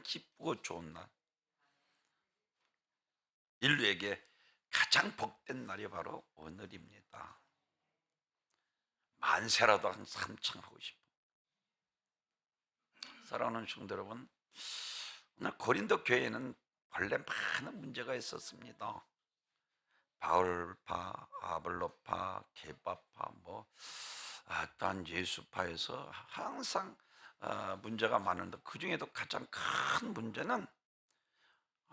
기쁘고 좋은 날, 인류에게 가장 복된 날이 바로 오늘입니다. 만세라도 한 삼창하고 싶어. 사랑하는 성도 여러분, 오늘 고린도 교회에는 원래 많은 문제가 있었습니다. 바울파, 아볼로파, 게바파, 또한 예수파에서 항상 문제가 많은데, 그 중에도 가장 큰 문제는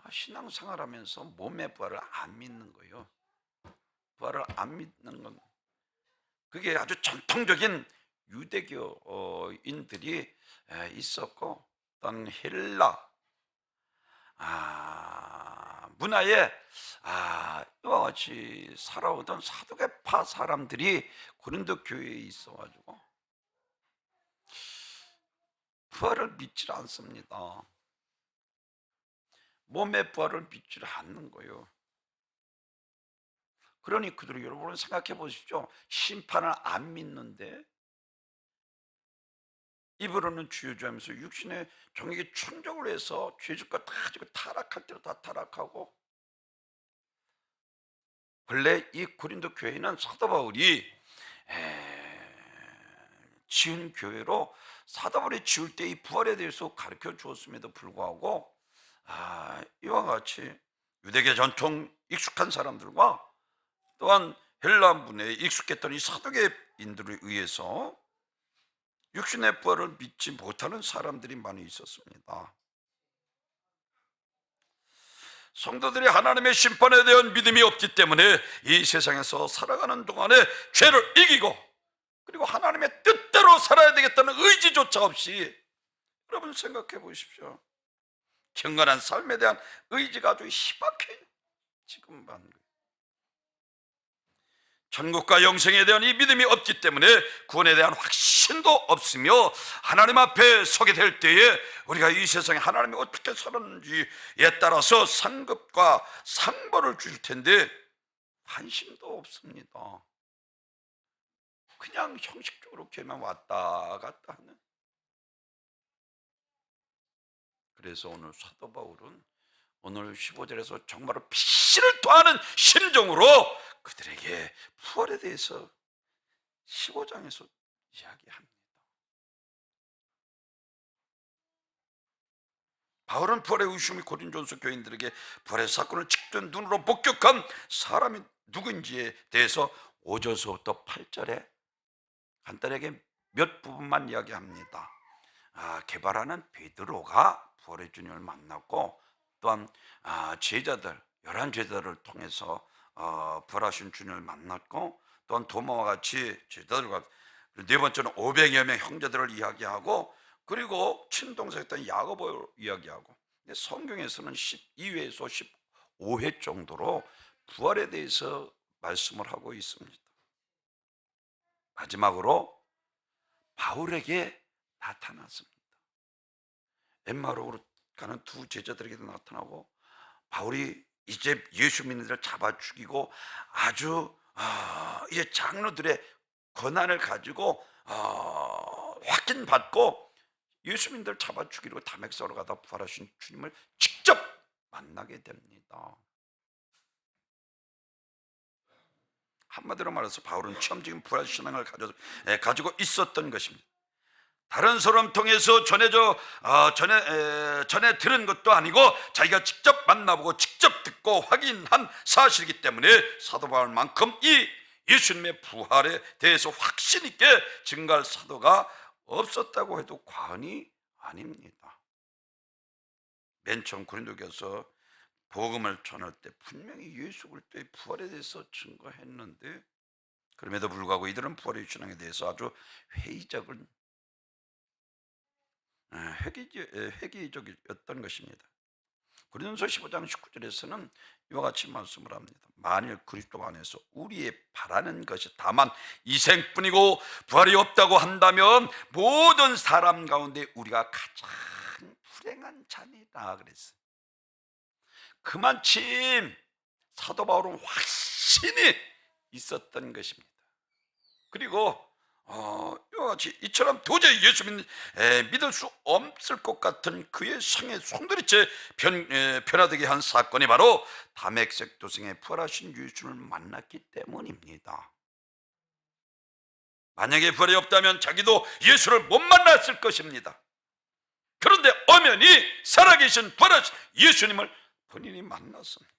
신앙생활하면서 몸의 부활을 안 믿는 거예요. 부활을 안 믿는 건, 그게 아주 전통적인 유대교인들이 있었고, 어떤 헬라 문화에 이와 같이 살아오던 사두개파 사람들이 고린도 교회에 있어가지고 부활을 믿지 않습니다. 몸의 부활을 믿지 않는 거예요. 그러니 그들이, 여러분 생각해 보십시오. 심판을 안 믿는데 입으로는 주여 주 하면서 육신의 종에게 충족을 해서 죄짓고 다 지고 타락할 대로 다 타락하고, 원래 이 고린도 교회는 사도 바울이 지은 교회로, 사도 바울이 지을 때 이 부활에 대해서 가르쳐 주었음에도 불구하고 이와 같이 유대계 전통 익숙한 사람들과 또한 헬라 문화에 익숙했던 이 사두개인들에 의해서 육신의 부활을 믿지 못하는 사람들이 많이 있었습니다. 성도들이 하나님의 심판에 대한 믿음이 없기 때문에 이 세상에서 살아가는 동안에 죄를 이기고, 그리고 하나님의 뜻대로 살아야 되겠다는 의지조차 없이, 여러분 생각해 보십시오. 경건한 삶에 대한 의지가 아주 희박해요. 지금 반 천국과 영생에 대한 이 믿음이 없기 때문에 구원에 대한 확신도 없으며, 하나님 앞에 서게 될 때에 우리가 이 세상에 하나님이 어떻게 살았는지에 따라서 상급과 상벌을 주실 텐데 관심도 없습니다. 그냥 형식적으로 교회만 왔다 갔다 하는. 그래서 오늘 사도 바울은 오늘 15절에서 정말로 피를 토하는 심정으로 그들에게 부활에 대해서 15장에서 이야기합니다. 바울은 부활의 의심이 고린도전서 교인들에게 부활의 사건을 직접 눈으로 목격한 사람이 누구인지에 대해서 5절서부터 8절에 간단하게 몇 부분만 이야기합니다. 개발하는 베드로가 부활의 주님을 만났고, 또한 제자들, 11제자들을 통해서 부활하신 주님을 만났고, 또한 도마와 같이 제자들과, 네 번째는 500여 명 형제들을 이야기하고, 그리고 친동생했던 야고보를 이야기하고, 성경에서는 12회에서 15회 정도로 부활에 대해서 말씀을 하고 있습니다. 마지막으로 바울에게 나타났습니다. 엠마오로 가는 두 제자들에게도 나타나고, 바울이 이제 예수 믿는 자를 잡아 죽이고 아주 이제 장로들의 권한을 가지고 확인받고 예수 믿는 자를 잡아 죽이고 다메섹으로 가다 부활하신 주님을 직접 만나게 됩니다. 한마디로 말해서 바울은 체험적인 부활 신앙을 가지고 있었던 것입니다. 다른 사람 통해서 전에 들은 것도 아니고 자기가 직접 만나보고 직접 듣고 확인한 사실이기 때문에 사도 바울만큼 이 예수님의 부활에 대해서 확신 있게 증거할 사도가 없었다고 해도 과언이 아닙니다. 맨 처음 고린도교에서 복음을 전할 때 분명히 예수 그리스도의 부활에 대해서 증거했는데, 그럼에도 불구하고 이들은 부활의 신앙에 대해서 아주 회의적이었던 것입니다. 고린도서 15장 19절에서는 이와 같이 말씀을 합니다. 만일 그리스도 안에서 우리의 바라는 것이 다만 이생뿐이고 부활이 없다고 한다면 모든 사람 가운데 우리가 가장 불행한 자니라 그랬어요. 그만큼 사도 바울은 확신이 있었던 것입니다. 그리고 이와 같이 이처럼 도저히 예수 믿을 수 없을 것 같은 그의 성의 송두리째 변화되게 한 사건이 바로 다메섹 도성에 부활하신 예수를 만났기 때문입니다. 만약에 부활이 없다면 자기도 예수를 못 만났을 것입니다. 그런데 엄연히 살아계신 부활하신 예수님을 본인이 만났습니다.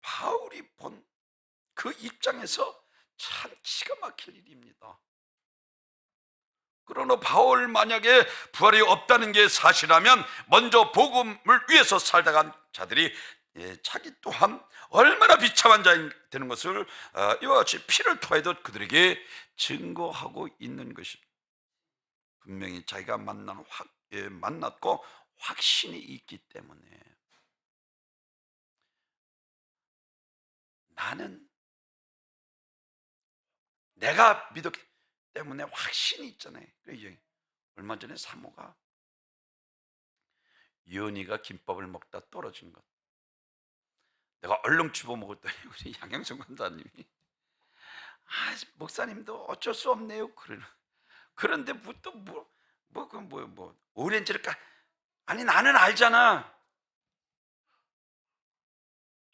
바울이 본 그 입장에서 참 기가 막힐 일입니다. 그러나 바울 만약에 부활이 없다는 게 사실이라면 먼저 복음을 위해서 살다간 자들이 자기 또한 얼마나 비참한 자인 되는 것을 이와 같이 피를 토하여도 그들에게 증거하고 있는 것입니다. 분명히 자기가 만났고 확신이 있기 때문에 나는 내가 믿었기 때문에 확신이 있잖아요. 얼마 전에 사모가 연희가 김밥을 먹다 떨어진 것, 내가 얼른 집어 먹었더니 우리 양영선 권사님이 목사님도 어쩔 수 없네요. 그런데 오렌지를 아니 나는 알잖아.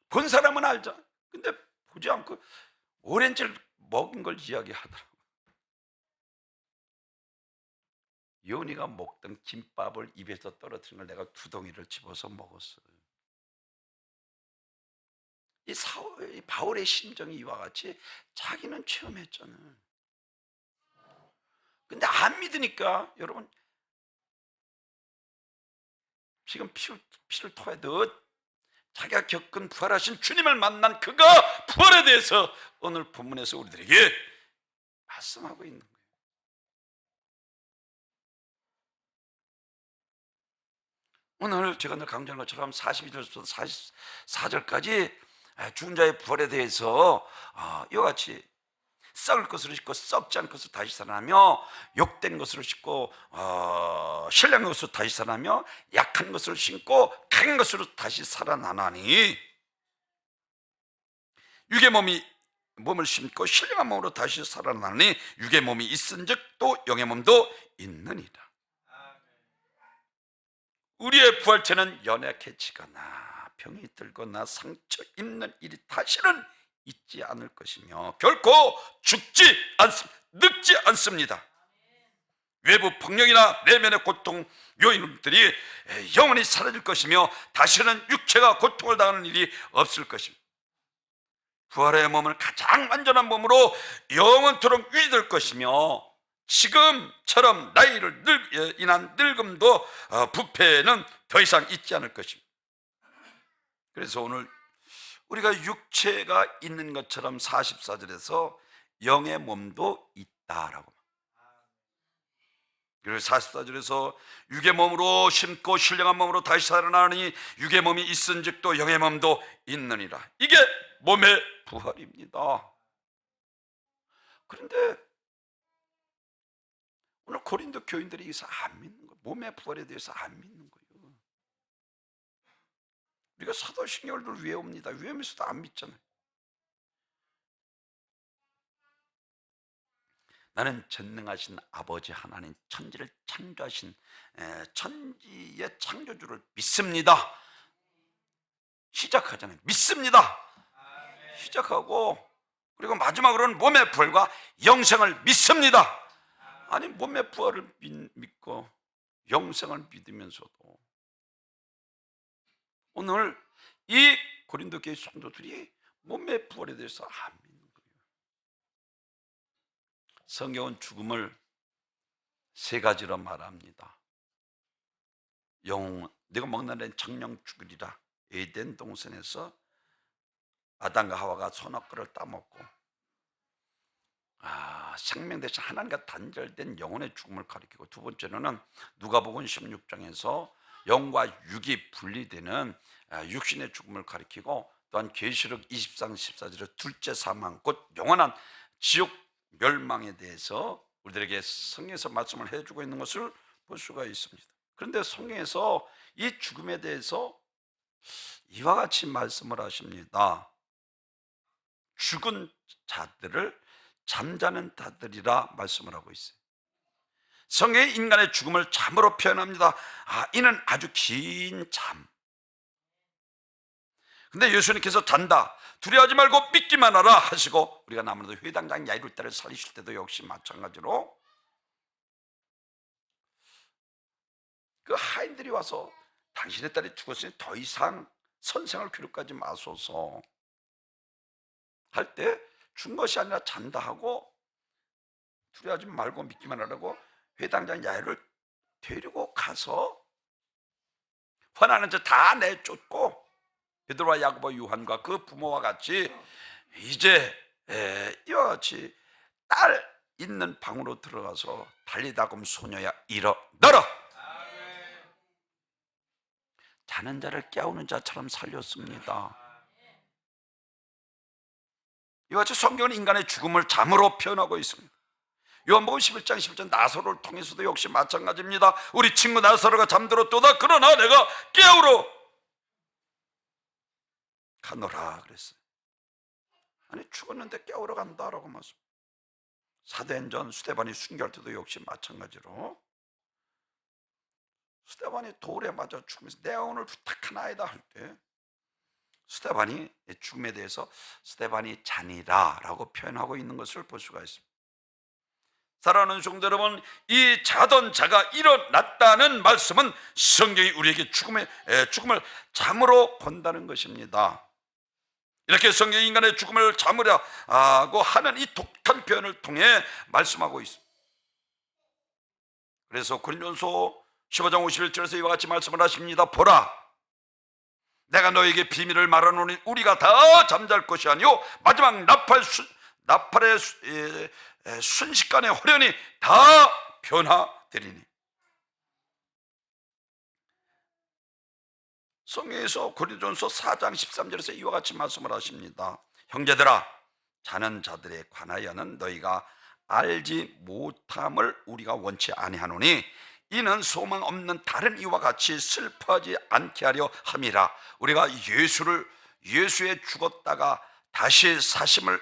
본 사람은 알잖아. 근데 보지 않고 오렌지를 먹은 걸 이야기하더라고. 연희가 먹던 김밥을 입에서 떨어뜨린 걸 내가 두 덩이를 집어서 먹었어요. 이 바울의 심정이 이와 같이 자기는 체험했잖아요. 근데 안 믿으니까 여러분 지금 피를 토해도 자기가 겪은 부활하신 주님을 만난 그가 부활에 대해서 오늘 본문에서 우리들에게 말씀하고 있는 거예요. 오늘 제가 늘 강조한 것처럼 42절부터 44절까지 죽은 자의 부활에 대해서 이와 같이 썩을 것으로 싣고 썩지 않은 것으로 다시 살아나며, 욕된 것으로 싣고 신령한 것으로 다시 살아나며, 약한 것으로 신고 강한 것으로 다시 살아나나니, 육의 몸을 심고 신령한 몸으로 다시 살아나니 육의 몸이 있은즉 또 영의 몸도 있느니라. 우리의 부활체는 연약해지거나 병이 들거나 상처 입는 일이 다시는 있지 않을 것이며 결코 늙지 않습니다. 외부 폭력이나 내면의 고통 요인들이 영원히 사라질 것이며 다시는 육체가 고통을 당하는 일이 없을 것입니다. 부활의 몸은 가장 완전한 몸으로 영원토록 유지될 것이며 지금처럼 나이를 인한 늙음도 부패는 더 이상 있지 않을 것입니다. 그래서 오늘 우리가 육체가 있는 것처럼 44절에서 영의 몸도 있다라고, 그리고 44절에서 육의 몸으로 심고 신령한 몸으로 다시 살아나니 육의 몸이 있은즉 또 영의 몸도 있느니라. 이게 몸의 부활입니다. 그런데 오늘 고린도 교인들이 여기서 안 믿는 거예요. 몸의 부활에 대해서 안 믿는 거예요. 우리가 사도신경을 외웁니다. 외우면서도 안 믿잖아요. 나는 전능하신 아버지 하나님, 천지를 창조하신 천지의 창조주를 믿습니다. 시작하잖아요. 믿습니다. 시작하고 그리고 마지막으로는 몸의 부활과 영생을 믿습니다. 아니 몸의 부활을 믿고 영생을 믿으면서도 오늘 이 고린도 교회 성도들이 몸의 부활에 대해서 안 믿는 거예요. 성경은 죽음을 세 가지로 말합니다. 내가 먹는 데는 정령 죽으리라. 에덴 동산에서 아담과 하와가 선악과를 따먹고 생명 대신 하나님과 단절된 영혼의 죽음을 가리키고, 두 번째로는 누가복음 16장에서 영과 육이 분리되는 육신의 죽음을 가리키고, 또한 계시록 23, 14절에 둘째 사망 곧 영원한 지옥 멸망에 대해서 우리들에게 성경에서 말씀을 해주고 있는 것을 볼 수가 있습니다. 그런데 성경에서 이 죽음에 대해서 이와 같이 말씀을 하십니다. 죽은 자들을 잠자는 자들이라 말씀을 하고 있어요. 성경이 인간의 죽음을 잠으로 표현합니다. 이는 아주 긴 잠. 근데 예수님께서 잔다, 두려워하지 말고 믿기만 하라 하시고, 우리가 나무라도 회당장 야이를 때를 살리실 때도 역시 마찬가지로 그 하인들이 와서 당신의 딸이 죽었으니 더 이상 선생을 괴롭히지 마소서 할 때 죽은 것이 아니라 잔다 하고, 두려워하지 말고 믿기만 하라고 회당장 야이를 데리고 가서 화나는 자 다 내쫓고, 베드로와 야고보 요한과 그 부모와 같이 이제 이와 같이 딸 있는 방으로 들어가서 달리다금 소녀야 일어나라, 자는 자를 깨우는 자처럼 살렸습니다. 이와 같이 성경은 인간의 죽음을 잠으로 표현하고 있습니다. 요한복음 11장 11절 나사로를 통해서도 역시 마찬가지입니다. 우리 친구 나사로가 잠들었도다, 그러나 내가 깨우러 가노라 그랬어요. 아니, 죽었는데 깨우러 간다라고 말씀. 사도행전 스데반이 순교할 때도 역시 마찬가지로 스데반이 돌에 맞아 죽으면서 내가 오늘 부탁하나이다 할 때 스데반이 죽음에 대해서 스데반이 자니라 라고 표현하고 있는 것을 볼 수가 있습니다. 사랑하는 성도 여러분, 이 자던 자가 일어났다는 말씀은 성경이 우리에게 죽음을 잠으로 본다는 것입니다. 이렇게 성경이 인간의 죽음을 잠으라고 하는 이 독특한 표현을 통해 말씀하고 있습니다. 그래서 고린도전서 15장 51절에서 이와 같이 말씀을 하십니다. 보라, 내가 너에게 비밀을 말하노니 우리가 다 잠잘 것이 아니요 마지막 나팔의 순식간에 호련히 다 변화되리니. 성경에서 고린도전서 4장 13절에서 이와 같이 말씀을 하십니다. 형제들아, 자는 자들에 관하여는 너희가 알지 못함을 우리가 원치 아니하노니 이는 소망 없는 다른 이와 같이 슬퍼하지 않게 하려 함이라. 우리가 예수의 죽었다가 다시 사심을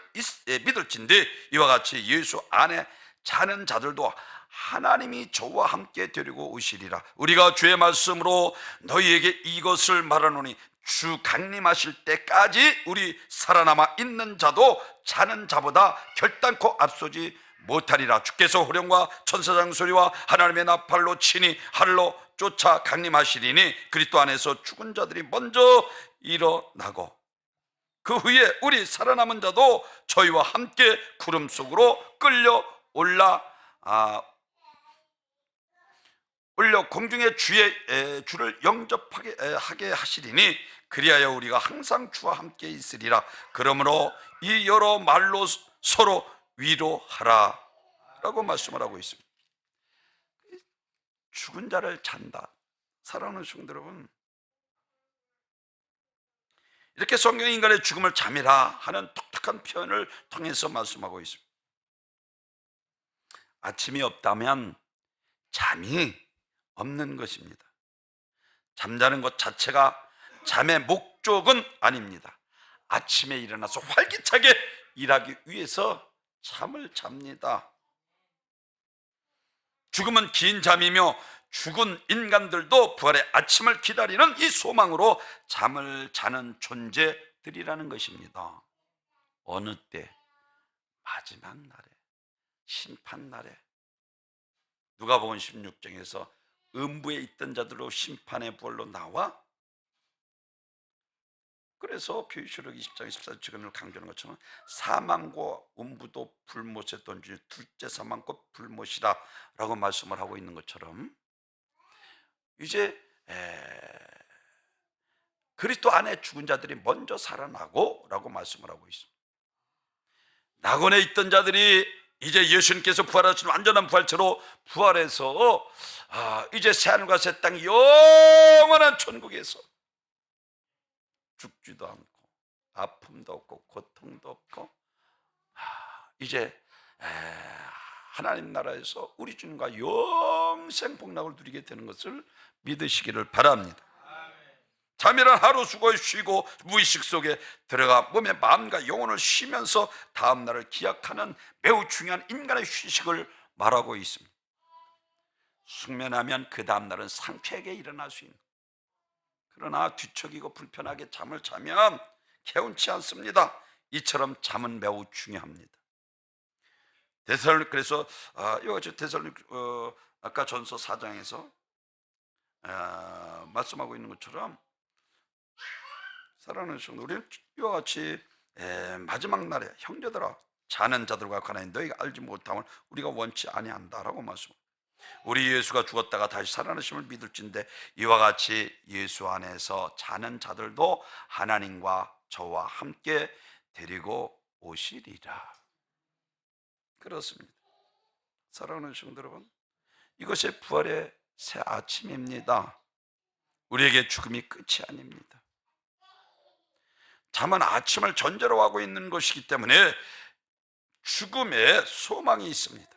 믿을진데 이와 같이 예수 안에 자는 자들도 하나님이 저와 함께 데리고 오시리라. 우리가 주의 말씀으로 너희에게 이것을 말하노니 주 강림하실 때까지 우리 살아남아 있는 자도 자는 자보다 결단코 앞서지 못하리라. 주께서 호령과 천사장 소리와 하나님의 나팔로 친히 하늘로 쫓아 강림하시리니 그리스도 안에서 죽은 자들이 먼저 일어나고 그 후에 우리 살아남은 자도 저희와 함께 구름 속으로 끌려 올려 공중의 주를 영접하게 하시리니 그리하여 우리가 항상 주와 함께 있으리라. 그러므로 이 여러 말로 서로 위로하라 라고 말씀을 하고 있습니다. 죽은 자를 잔다. 사랑하는 성도 여러분, 이렇게 성경이 인간의 죽음을 잠이라 하는 독특한 표현을 통해서 말씀하고 있습니다. 아침이 없다면 잠이 없는 것입니다. 잠자는 것 자체가 잠의 목적은 아닙니다. 아침에 일어나서 활기차게 일하기 위해서 잠을 잡니다. 죽음은 긴 잠이며 죽은 인간들도 부활의 아침을 기다리는 이 소망으로 잠을 자는 존재들이라는 것입니다. 어느 때? 마지막 날에, 심판날에. 누가복음 16장에서 음부에 있던 자들로 심판의 부활로 나와, 그래서 계시록 20장 24절을 강조하는 것처럼 사망과 음부도 불못에 던지니 둘째 사망과 불못이라 라고 말씀을 하고 있는 것처럼 이제 그리스도 안에 죽은 자들이 먼저 살아나고 라고 말씀을 하고 있습니다. 낙원에 있던 자들이 이제 예수님께서 부활하신 완전한 부활체로 부활해서 이제 새하늘과 새 땅 영원한 천국에서 죽지도 않고 아픔도 없고 고통도 없고 이제 하나님 나라에서 우리 주님과 영생 복락을 누리게 되는 것을 믿으시기를 바랍니다. 잠이란 하루 수고에 쉬고 무의식 속에 들어가 몸의 마음과 영혼을 쉬면서 다음 날을 기약하는 매우 중요한 인간의 휴식을 말하고 있습니다. 숙면하면 그 다음 날은 상쾌하게 일어날 수 있는, 그러나 뒤척이고 불편하게 잠을 자면 개운치 않습니다. 이처럼 잠은 매우 중요합니다. 그래서 이와 같이 아까 전서 4장에서 말씀하고 있는 것처럼, 사랑하는 성도, 우리는 이와 같이 마지막 날에 형제들아 자는 자들과 관하여 너희가 알지 못함을 우리가 원치 아니한다라고 말씀합니다. 우리 예수가 죽었다가 다시 살아나심을 믿을진데 이와 같이 예수 안에서 자는 자들도 하나님과 저와 함께 데리고 오시리라. 그렇습니다. 사랑하는 성도 여러분, 이것이 부활의 새 아침입니다. 우리에게 죽음이 끝이 아닙니다. 잠은 아침을 전제로 하고 있는 것이기 때문에 죽음에 소망이 있습니다.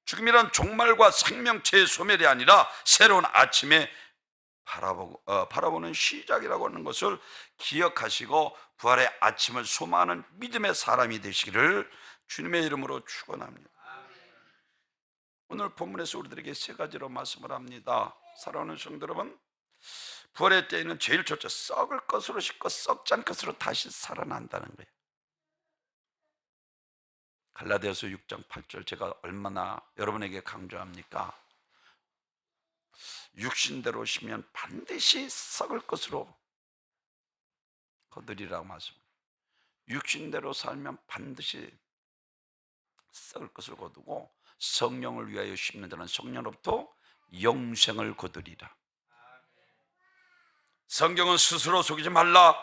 죽음이란 종말과 생명체의 소멸이 아니라 새로운 아침에 바라보는 시작이라고 하는 것을 기억하시고 부활의 아침을 소망하는 믿음의 사람이 되시기를 주님의 이름으로 축원합니다. 오늘 본문에서 우리들에게 세 가지로 말씀을 합니다. 사랑하는 성도 여러분, 부활의 때에는 제일 첫째, 썩을 것으로 씻고 썩지 않을 것으로 다시 살아난다는 거예요. 갈라디아서 6장 8절 제가 얼마나 여러분에게 강조합니까? 육신대로 쉬면 반드시 썩을 것으로 거두리라고 말씀합니다. 육신대로 살면 반드시 썩을 것을 거두고 성령을 위하여 심는 자는 성령으로부터 영생을 거두리라. 성경은 스스로 속이지 말라,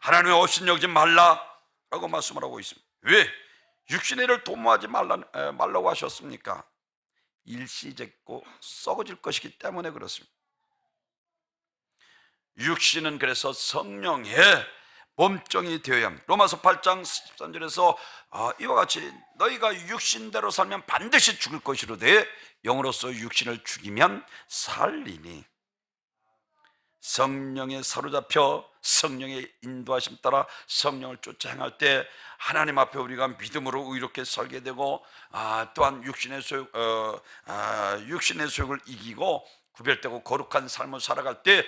하나님의 없인 여기지 말라라고 말씀을 하고 있습니다. 왜? 육신의 일을 도모하지 말라고 하셨습니까? 일시적고 썩어질 것이기 때문에 그렇습니다. 육신은 그래서 성령의 몸종이 되어야 합니다. 로마서 8장 13절에서 이와 같이 너희가 육신대로 살면 반드시 죽을 것이로되 영으로서 육신을 죽이면 살리니, 성령에 사로잡혀 성령의 인도하심 따라 성령을 쫓아 행할 때 하나님 앞에 우리가 믿음으로 의롭게 살게 되고, 또한 육신의 소욕을 이기고 구별되고 거룩한 삶을 살아갈 때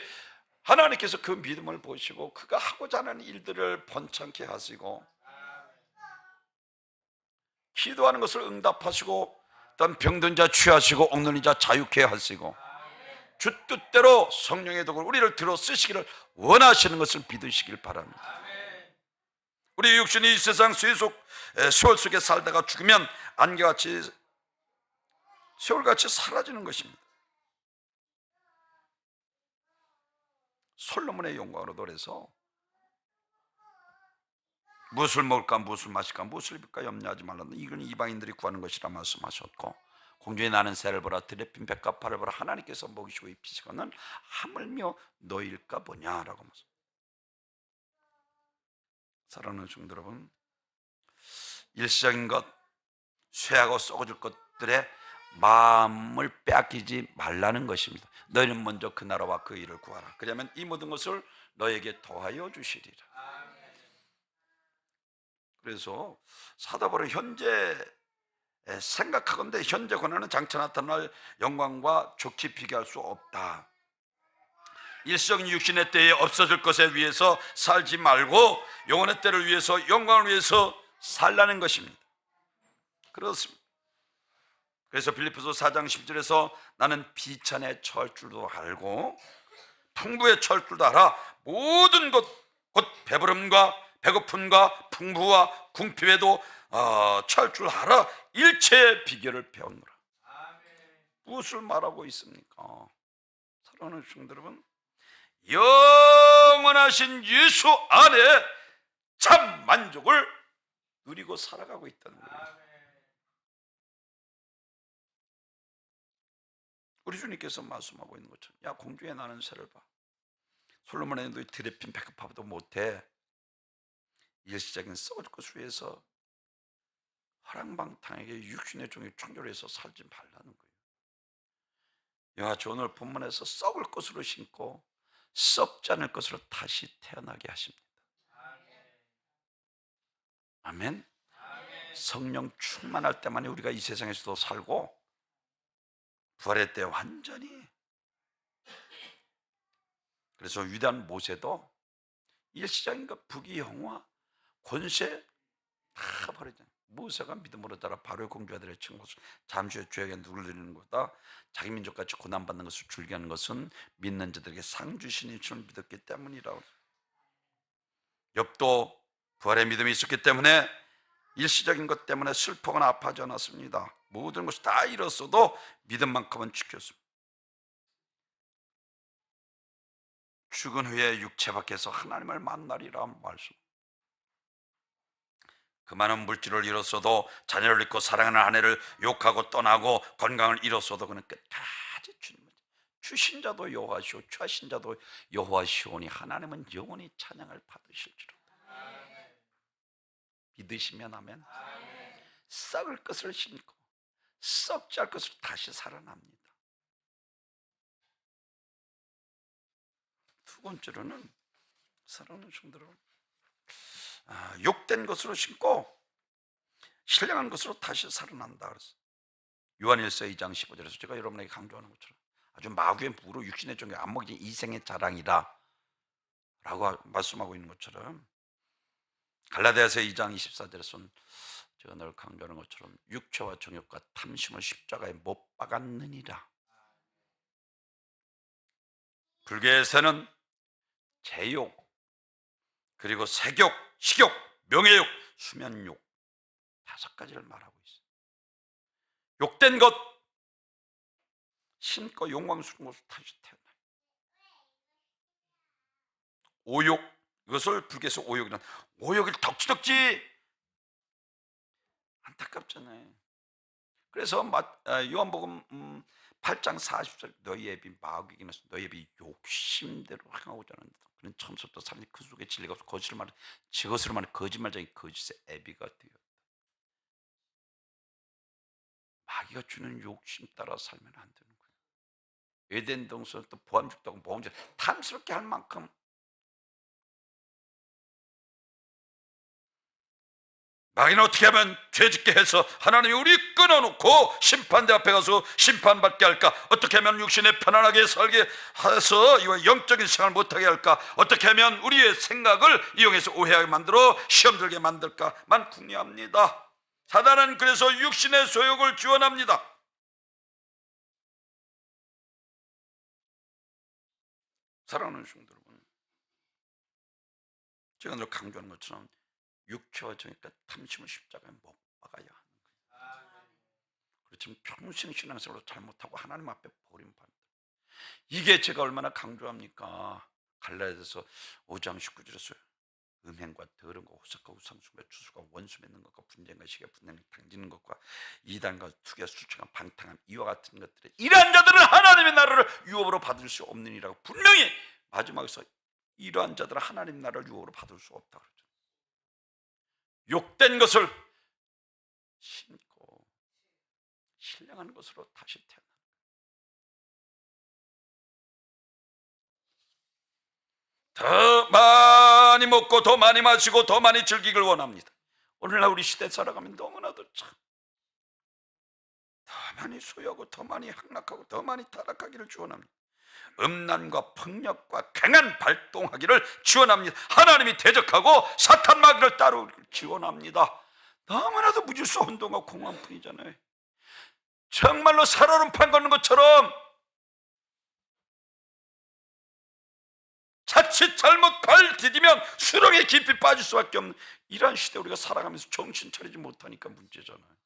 하나님께서 그 믿음을 보시고 그가 하고자 하는 일들을 번창케 하시고, 기도하는 것을 응답하시고, 또한 병든 자 취하시고 옥눈인 자 자유케 하시고, 주 뜻대로 성령의 도구를 우리를 들어 쓰시기를 원하시는 것을 믿으시길 바랍니다. 우리 육신이 이 세상 세월 속에 살다가 죽으면 안개같이 세월같이 사라지는 것입니다. 솔로몬의 영광으로 노래서 무엇을 먹을까, 무엇을 마실까, 무엇을 입을까 염려하지 말라는, 이건 이방인들이 구하는 것이라 말씀하셨고, 공중에 나는 새를 보라, 들에 핀 뱀과 파를 보라, 하나님께서 먹이시고 입히시고는 하물며 너희일까 보냐라고 말씀. 사랑하는 성도 여러분, 일시적인 것, 쇠하고 썩어질 것들에 마음을 빼앗기지 말라는 것입니다. 너희는 먼저 그 나라와 그 일을 구하라. 그러면 이 모든 것을 너에게 더하여 주시리라. 그래서 사도 바울은 현재 생각하건대 현재 고난은 장차 나타날 영광과 좋게 비교할 수 없다. 일시적인 육신의 때에 없어질 것에 위해서 살지 말고 영혼의 때를 위해서, 영광을 위해서 살라는 것입니다. 그렇습니다. 그래서 빌립보서 4장 10절에서 나는 비천에 처할 줄도 알고 풍부에 처할 줄도 알아, 모든 것 곧 배부름과 배고픔과 풍부와 궁핍에도 처할 줄 알아 일체의 비결을 배웠노라. 무엇을 말하고 있습니까? 사랑하는 성도 여러분, 영원하신 예수 안에 참 만족을 누리고 살아가고 있다는 거예요. 우리 주님께서 말씀하고 있는 것처럼, 야, 공중에 나는 새를 봐. 솔로몬의 너희 들에 핀 백합화보다 못해. 일시적인 썩을 것을 위해서 허랑방탕하게 육신의 종이 충돌해서 살지 말라는 거예요. 야, 저 오늘 본문에서 썩을 것으로 신고 썩지 않을 것으로 다시 태어나게 하십니다. 아멘. 성령 충만할 때만이 우리가 이 세상에서도 살고 부활의 때 완전히. 그래서 위대한 모세도 일시적인 부귀영화 권세 다 버리잖아요. 모세가 믿음으로 따라 바로의 공주아들의 친구로서 잠시 후에 죄악에 누르는 것보다 자기 민족같이 고난받는 것을 즐겨하는 것은 믿는 자들에게 상 주시는 줄 믿었기 때문이라고. 욥도 부활의 믿음이 있었기 때문에 일시적인 것 때문에 슬퍼거나 아파하지 않았습니다. 모든 것을 다 잃었어도 믿음만큼은 지켰습니다. 죽은 후에 육체 밖에서 하나님을 만나리라 말씀. 그 많은 물질을 잃었어도 자녀를 잃고 사랑하는 아내를 욕하고 떠나고 건강을 잃었어도 그는 끝까지 주신 자도 여호와시오 취하신 자도 여호와시오니 하나님은 영원히 찬양을 받으실지로다. 믿으시면 하면 썩을 것을 심고 썩지 않을 것을 다시 살아납니다. 두 번째로는 사랑하는 성도들, 욕된 것으로 심고 신령한 것으로 다시 살아난다 그랬어요. 요한일서 2장 15절에서 제가 여러분에게 강조하는 것처럼 아주 마귀의 부로 육신의 종교 안목이 이생의 자랑이라 라고 말씀하고 있는 것처럼 갈라디아서 2장 24절에서는 제가 늘 강조하는 것처럼 육체와 정욕과 탐심을 십자가에 못 박았느니라. 불교에서는 제욕, 그리고 색욕, 식욕, 명예욕, 수면욕 5가지를 말하고 있어요. 욕된 것 신고 영광스러운 것을 다시 태어나요. 오욕, 이것을 불교에서 오욕이란 오욕을 덕지덕지 안타깝잖아요. 그래서 요한복음 8장 40절 너희 애비 마귀에게 나서 너희 애비 욕심대로 행하고자 하는 그는 처음부터 사람이 그 속에 진리가 없어 거짓을 말해 저것으로 말해 거짓말쟁이 거짓의 애비가 되었다. 마귀가 주는 욕심 따라 살면 안 되는 거예요. 에덴 동산 또 보암 죽다고 보험자 탐스럽게 할 만큼 마귀는 어떻게 하면 죄짓게 해서 하나님이 우리 끊어놓고 심판대 앞에 가서 심판받게 할까? 어떻게 하면 육신에 편안하게 살게 해서 이와 영적인 생활을 못하게 할까? 어떻게 하면 우리의 생각을 이용해서 오해하게 만들어 시험 들게 만들까만 궁리합니다. 사단은 그래서 육신의 소욕을 지원합니다. 사랑하는 성도 여러분, 제가 늘 강조하는 것처럼 육체와 정욕과 탐심을 십자가에 못 박아야 하는 거예요. 그렇지만 평생 신앙생활로 잘못하고 하나님 앞에 버림받는다. 이게 제가 얼마나 강조합니까? 갈라디아서 5장 19절에서 음행과 더러움과 호색과 우상숭배 주술과 원수 맺는 것과 분쟁과 시기와 분쟁을 당지는 것과 이단과 투기와 술취가 방탕함 이와 같은 것들에 이러한 자들은 하나님의 나라를 유업으로 받을 수 없느니라고 분명히 마지막에서 이러한 자들은 하나님 나라를 유업으로 받을 수 없다 그러죠. 욕된 것을 심고 신령한 것으로 다시 태어나. 더 많이 먹고 더 많이 마시고 더 많이 즐기길 원합니다. 오늘날 우리 시대 살아가면 너무나도 더 많이 소유하고 더 많이 향락하고 더 많이 타락하기를 주원합니다. 음란과 폭력과 강한 발동하기를 지원합니다. 하나님이 대적하고 사탄 마귀를 따르기를 지원합니다. 너무나도 무질서 혼돈과 공황뿐이잖아요. 정말로 살얼음판 걷는 것처럼 자칫 잘못 발 디디면 수렁에 깊이 빠질 수밖에 없는 이러한 시대 우리가 살아가면서 정신 차리지 못하니까 문제잖아요.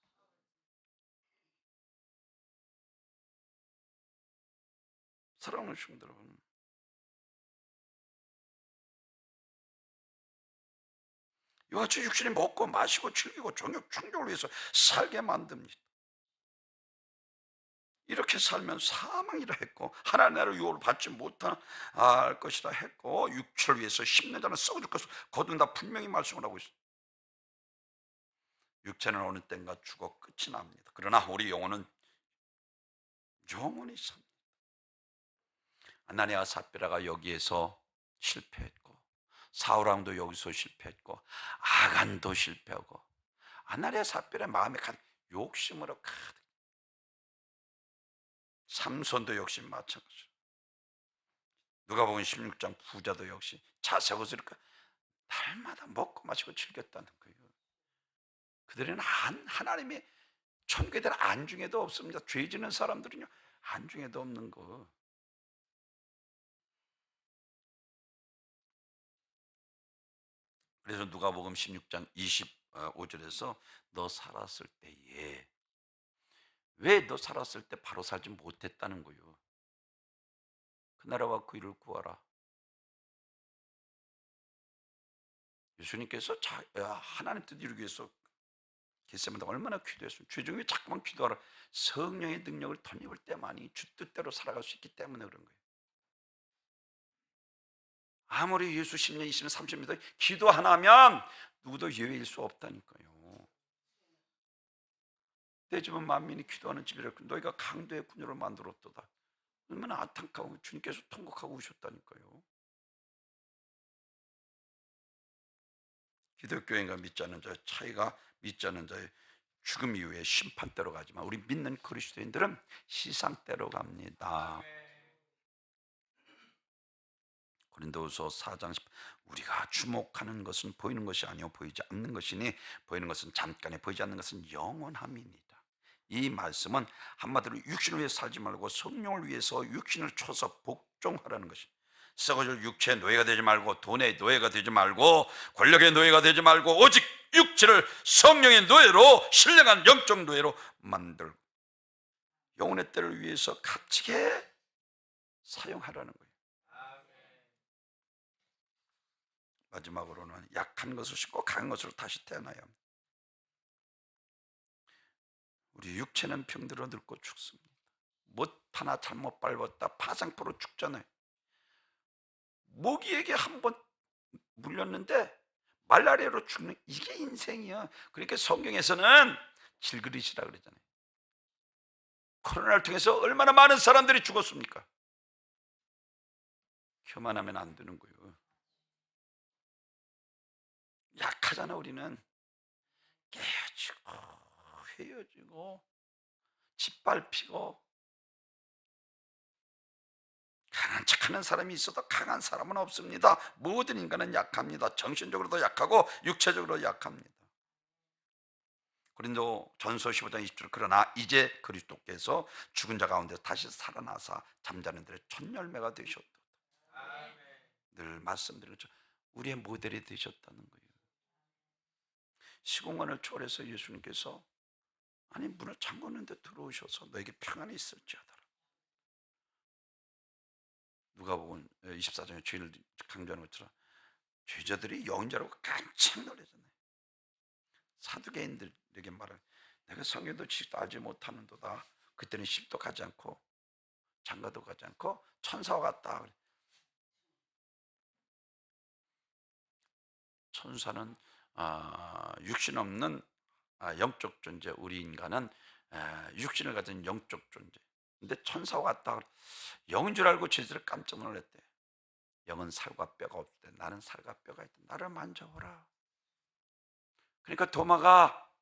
사랑하는 성도 여러분, 이와 같이 육신이 먹고 마시고 즐기고 정욕 충족을 위해서 살게 만듭니다. 이렇게 살면 사망이라 했고 하나님 나라의 유업을 받지 못할 것이라 했고 육체를 위해서 심는 자는 썩어질 것을 거둔다 분명히 말씀을 하고 있습니다. 육체는 어느 때인가 죽어 끝이 납니다. 그러나 우리 영혼은 영원히 삽니다. 아나니아와 삽비라가 여기에서 실패했고, 사울왕도 여기서 실패했고, 아간도 실패하고, 아나니아 삽비라의 마음에 가득 욕심으로 가득. 삼손도 역시 마찬가지로. 누가복음 16장 부자도 역시 자세고서 이렇게 날마다 먹고 마시고 즐겼다는 거예요. 그들은 하나님의 천국에는 안중에도 없습니다. 죄 짓는 사람들은요, 안중에도 없는 거. 그래서 누가복음 16장 25절에서 너 살았을 때에, 왜 너 살았을 때 바로 살지 못했다는 거예요. 그 나라와 그 일을 구하라. 예수님께서 하나님 뜻 이루기 위해서 겟세마네 얼마나 기도했어요. 죄중에 자꾸만 기도하라. 성령의 능력을 덧입을 때만이 주 뜻대로 살아갈 수 있기 때문에 그런 거예요. 아무리 예수 10년, 20년, 30년 기도 하나 하면 누구도 예외일 수 없다니까요. 내 집은 만민이 기도하는 집이라. 너희가 강도의 군요를 만들었도다. 얼마나 안타까워. 주님께서 통곡하고 오셨다니까요. 기독교인과 믿지 않는 자의 차이가, 믿지 않는 자의 죽음 이후에 심판대로 가지만 우리 믿는 그리스도인들은 시상대로 갑니다. 고린도후서 4장 10, 우리가 주목하는 것은 보이는 것이 아니요 보이지 않는 것이니 보이는 것은 잠깐에 보이지 않는 것은 영원함이니라. 이 말씀은 한마디로 육신을 위해서 살지 말고 성령을 위해서 육신을 쳐서 복종하라는 것입니다. 썩어질 육체의 노예가 되지 말고, 돈의 노예가 되지 말고, 권력의 노예가 되지 말고, 오직 육체를 성령의 노예로, 신령한 영적 노예로 만들고 영혼의 때를 위해서 값지게 사용하라는 거예요. 마지막으로는 약한 것을 싣고 강한 것으로 다시 태어나야 합니다. 우리 육체는 병들어 늙고 죽습니다. 못 하나 잘못 밟았다 파상포로 죽잖아요. 모기에게 한번 물렸는데 말라리아로 죽는, 이게 인생이야. 그러니까 성경에서는 질그릇이라 그러잖아요. 코로나를 통해서 얼마나 많은 사람들이 죽었습니까? 교만하면 안 되는 거예요. 약하잖아. 우리는 깨어지고 헤어지고 짓밟히고. 강한 척하는 사람이 있어도 강한 사람은 없습니다. 모든 인간은 약합니다. 정신적으로도 약하고 육체적으로 약합니다. 고린도 전서 15장 20절, 그러나 이제 그리스도께서 죽은 자 가운데 다시 살아나사 잠자는 들의 첫 열매가 되셨다. 늘 말씀드리는 것처럼 우리의 모델이 되셨다는 거예요. 시공간을 초월해서 예수님께서 아니 문을 잠궜는데 들어오셔서 너에게 평안이 있을지어다. 누가복음 24장에 죄를 강조하는 것처럼 죄자들이 영자라고 깜짝 놀라잖아요. 사두개인들에게 말을, 내가 성경도 지식도 알지 못하는도다. 그때는 십도 가지 않고 장가도 가지 않고 천사와 같다. 천사는 육신 없는 영적 존재, 우리 인간은 육신을 가진 영적 존재. 근데 천사와 같다. 영인 줄 알고 죄들을 깜짝 놀랐대. 영은 살과 뼈가 없대. 나는 살과 뼈가 있대. 나를 만져보라. 그러니까 도마가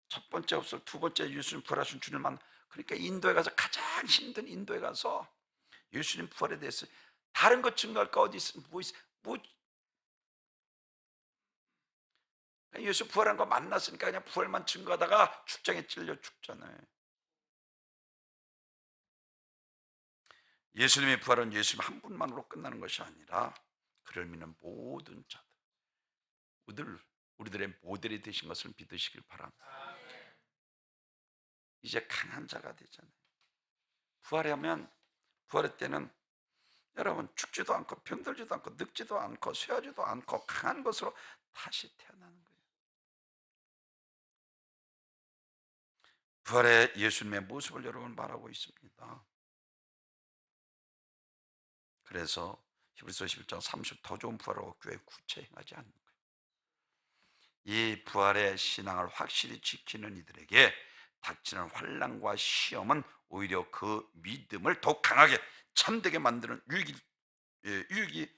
첫 번째 없을, 두 번째 예수님 부활하신 주님을 만나. 그러니까 인도에 가서, 가장 힘든 인도에 가서 예수님 부활에 대해서 다른 것 증거할 거 어디 있어? 예수 부활한 거 만났으니까 그냥 부활만 증거하다가 축장에 찔려 죽잖아요. 예수님의 부활은 예수님 한 분만으로 끝나는 것이 아니라 그를 믿는 모든 자들, 우리들의 모델이 되신 것을 믿으시길 바랍니다. 이제 강한 자가 되잖아요. 부활하면, 부활의 때는 여러분 죽지도 않고 병들지도 않고 늙지도 않고 쇠하지도 않고 강한 것으로 다시 태어나는 거예요. 부활의 예수님의 모습을 여러분 말하고 있습니다. 그래서 히브리서 11장 30, 더 좋은 부활을 얻기 위해 구체 행하지 않는 거예요. 이 부활의 신앙을 확실히 지키는 이들에게 닥치는 환난과 시험은 오히려 그 믿음을 더욱 강하게 참되게 만드는 유익이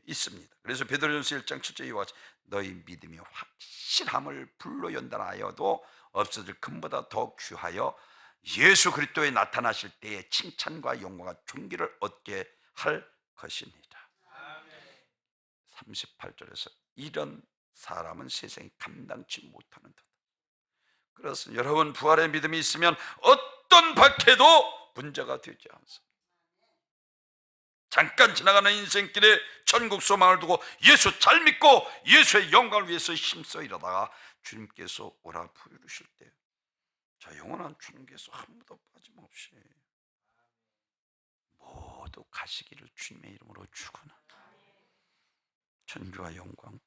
있습니다. 그래서 베드로전서 1장 7절에 이와 같이 너희 믿음이 확실함을 불로 연단하여도 없어질 금보다 더 귀하여 예수 그리스도에 나타나실 때에 칭찬과 영광과 존귀를 얻게 할 것입니다. 38절에서 이런 사람은 세상이 감당치 못하는다. 그렇습니다. 여러분, 부활의 믿음이 있으면 어떤 박해도 문제가 되지 않습니다. 잠깐 지나가는 인생길에 천국 소망을 두고 예수 잘 믿고 예수의 영광을 위해서 힘써 이러다가 주님께서 오라 부르실 때 저 영원한 주님께서 한 번도 빠짐없이 모두 가시기를 주님의 이름으로 축원합니다. 존귀와 영광